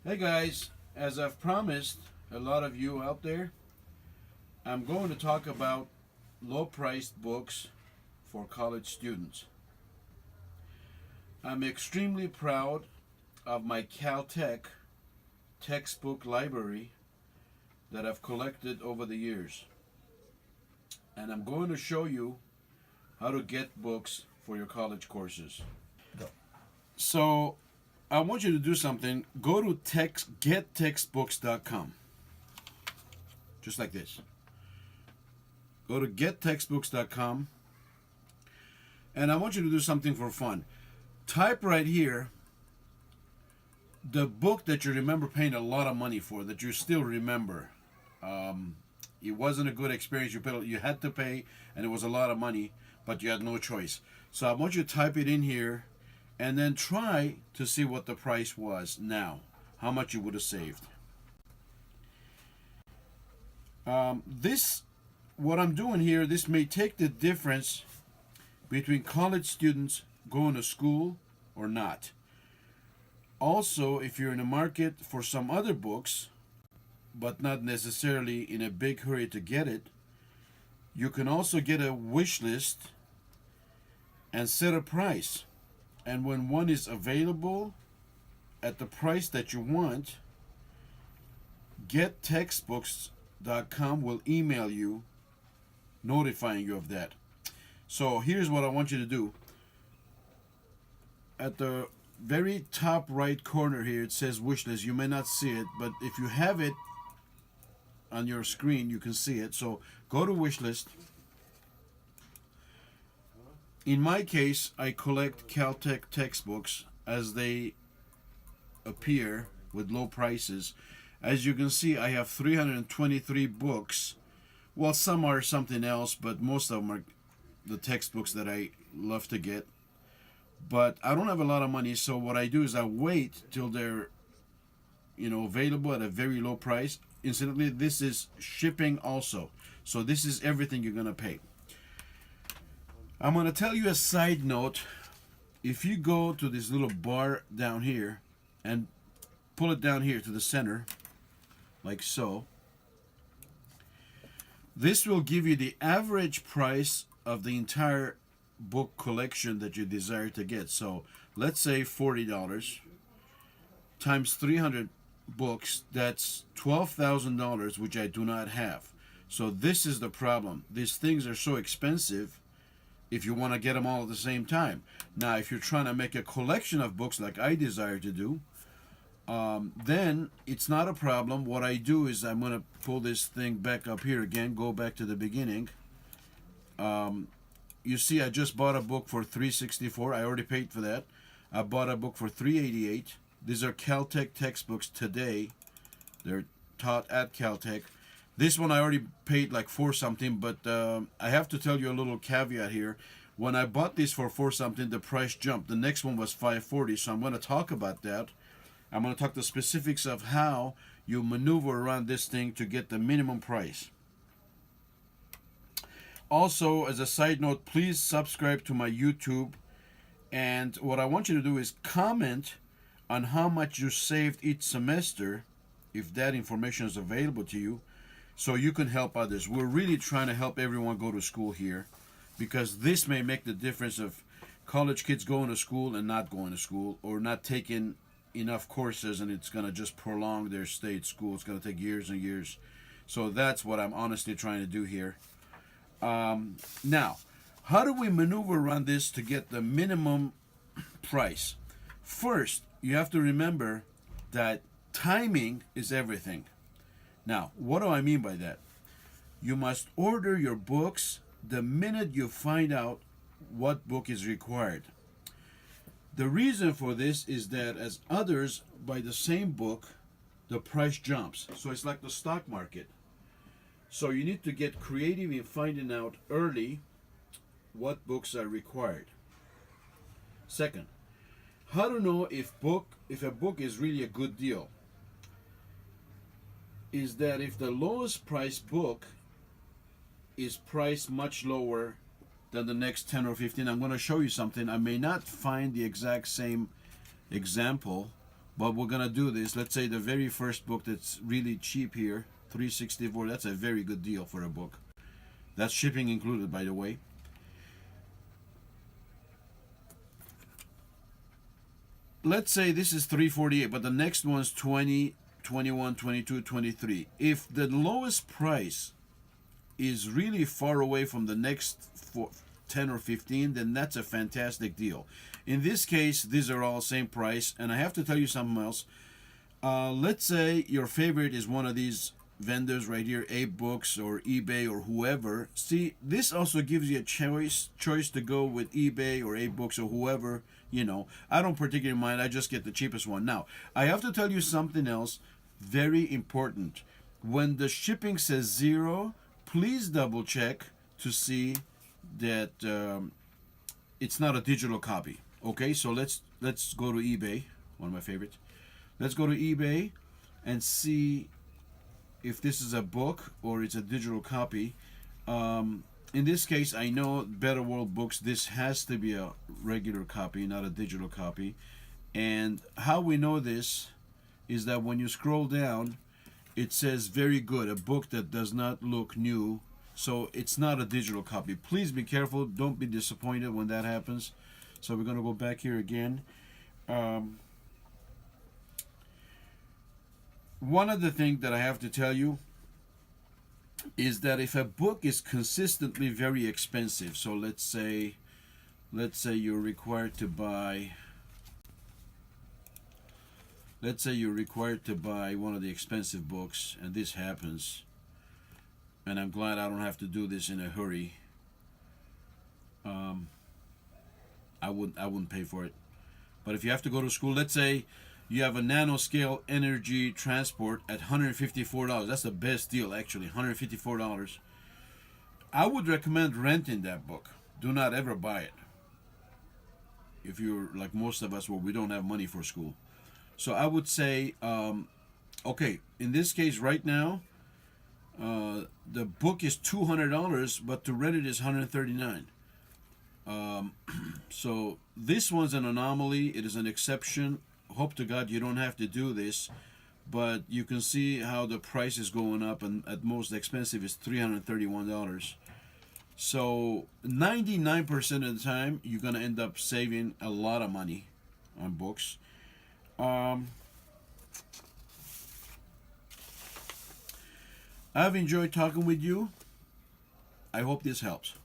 Hey guys, as I've promised a lot of you out there, I'm going to talk about low priced books for college students. I'm extremely proud of my Caltech textbook library that I've collected over the years. And I'm going to show you how to get books for your college courses. So, I want you to do something. Go to gettextbooks.com. Just like this. Go to gettextbooks.com. And I want you to do something for fun. Type right here the book that you remember paying a lot of money for, that you still remember. It wasn't a good experience. You had to pay, and it was a lot of money, but you had no choice. So I want you to type it in here, and then try to see what the price was now, how much you would have saved. What I'm doing here, this may take the difference between college students going to school or not. Also, if you're in the market for some other books, but not necessarily in a big hurry to get it, you can also get a wish list and set a price. And when one is available at the price that you want, gettextbooks.com will email you notifying you of that. So here's what I want you to do. At the very top right corner here, it says wish list. You may not see it, but if you have it on your screen, you can see it. So go to wish list. In my case, I collect Caltech textbooks as they appear with low prices. As you can see, I have 323 books. Well, some are something else, but most of them are the textbooks that I love to get. But I don't have a lot of money, so what I do is I wait till they're available at a very low price. Incidentally, this is shipping also. So this is everything you're going to pay. I'm going to tell you a side note. If you go to this little bar down here and pull it down here to the center, like so, this will give you the average price of the entire book collection that you desire to get. So let's say $40 times 300 books, that's $12,000, which I do not have. So this is the problem. These things are so expensive if you want to get them all at the same time. Now, if you're trying to make a collection of books like I desire to do, then it's not a problem. What I do is I'm going to pull this thing back up here again, go back to the beginning. You see, I just bought a book for $364. I already paid for that. I bought a book for $388. These are Caltech textbooks today. They're taught at Caltech. This one I already paid like $4 something, but I have to tell you a little caveat here. When I bought this for $4 something, the price jumped. The next one was $540, so I'm going to talk about that. I'm going to talk the specifics of how you maneuver around this thing to get the minimum price. Also, as a side note, please subscribe to my YouTube. And what I want you to do is comment on how much you saved each semester, if that information is available to you, so you can help others. We're really trying to help everyone go to school here, because this may make the difference of college kids going to school and not going to school, or not taking enough courses, and it's going to just prolong their stay at school. It's going to take years and years. So that's what I'm honestly trying to do here. Now, how do we maneuver around this to get the minimum price? First, you have to remember that timing is everything. Now, what do I mean by that? You must order your books the minute you find out what book is required. The reason for this is that as others buy the same book, the price jumps. So it's like the stock market. So you need to get creative in finding out early what books are required. Second, how to know if a book is really a good deal is that if the lowest priced book is priced much lower than the next 10 or 15, I'm going to show you something. I may not find the exact same example, But we're gonna do this. Let's say the very first book that's really cheap here, 364. That's a very good deal for a book. That's shipping included, by the way. Let's say this is 348, but the next one's 20, 21, 22, 23. If the lowest price is really far away from the next 10 or 15, then that's a fantastic deal. In this case, these are all same price. And I have to tell you something else. Let's say your favorite is one of these vendors right here, AbeBooks or eBay or whoever. See, this also gives you a choice to go with eBay or AbeBooks or whoever. You know, I don't particularly mind. I just get the cheapest one. Now, I have to tell you something else very important. When the shipping says 0, please double check to see that it's not a digital copy. Okay, so let's go to eBay, one of my favorites. Let's go to eBay and see if this is a book or it's a digital copy. In this case, I know Better World Books, this has to be a regular copy, not a digital copy. And how we know this is that when you scroll down, it says very good, a book that does not look new. So it's not a digital copy. Please be careful. Don't be disappointed when that happens. So we're going to go back here again. One of the things that I have to tell you is that if a book is consistently very expensive, so let's say you're required to buy one of the expensive books, and this happens, and I'm glad I don't have to do this in a hurry. I wouldn't pay for it. But if you have to go to school, let's say you have a nanoscale energy transport at $154. That's the best deal, actually, $154. I would recommend renting that book. Do not ever buy it. If you're like most of us, where we don't have money for school. So I would say, okay, in this case right now, the book is $200, but to rent it is $139. So this one's an anomaly. It is an exception. Hope to God you don't have to do this, but you can see how the price is going up, and at most expensive is $331. So 99% of the time you're gonna end up saving a lot of money on books. I've enjoyed talking with you. I hope this helps.